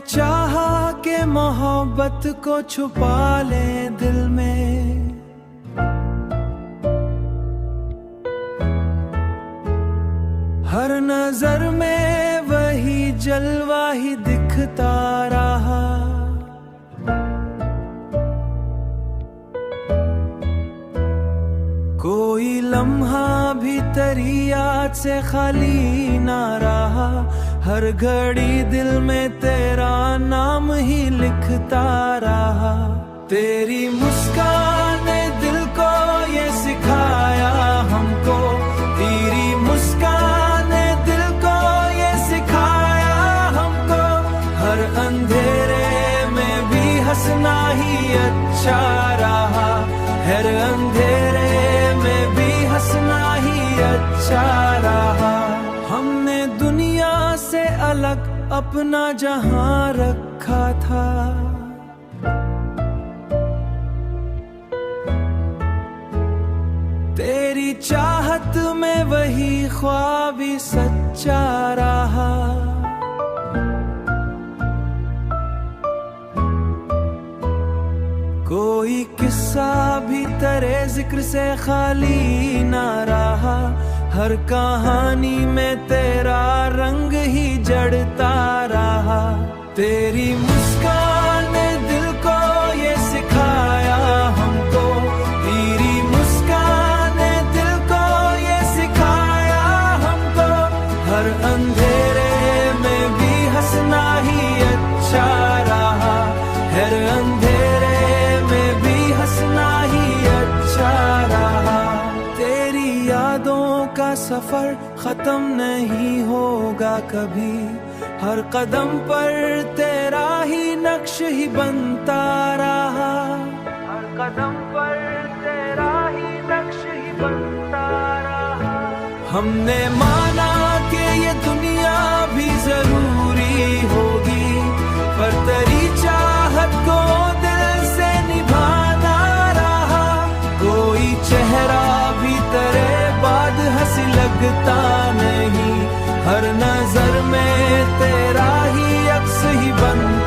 चाहा कि मोहब्बत को छुपा ले दिल में, हर नजर में वही जलवा ही दिखता रहा। कोई लम्हा भी तेरी याद से खाली ना रहा, हर घड़ी दिल में तेरा नाम ही लिखता रहा। तेरी मुस्कान ने दिल को ये सिखाया हमको, तेरी मुस्कान ने दिल को ये सिखाया हमको। हर अंधेरे में भी हंसना ही अच्छा रहा, हर अंधेरे में भी हंसना ही अच्छा रहा। हमने दुनिया से अलग अपना जहां रखा था, तेरी चाहत में वही ख्वाब ही सच्चा रहा। कोई किस्सा भी तेरे जिक्र से खाली ना रहा, हर कहानी में तेरा रंग ही जड़ता रहा। तेरी मुस्कान ने दिल को ये सिखाया हमको, तेरी मुस्कान ने दिल को ये सिखाया हमको। हर अंधेरे में भी हंसना ही अच्छा रहा, हर अंधेरे में भी हंसना ही अच्छा रहा। तेरी यादों का सफर खत्म नहीं होगा कभी, हर कदम पर तेरा ही नक्श ही बनता रहा, हर कदम पर तेरा ही नक्श ही बनता रहा। हमने माना कि ये दुनिया भी जरूरी होगी, पर तेरी चाहत को दिल से निभाना रहा। कोई चेहरा भी तेरे बाद हंसी लगता नहीं, हर नजर में तेरा ही अक्स ही बनता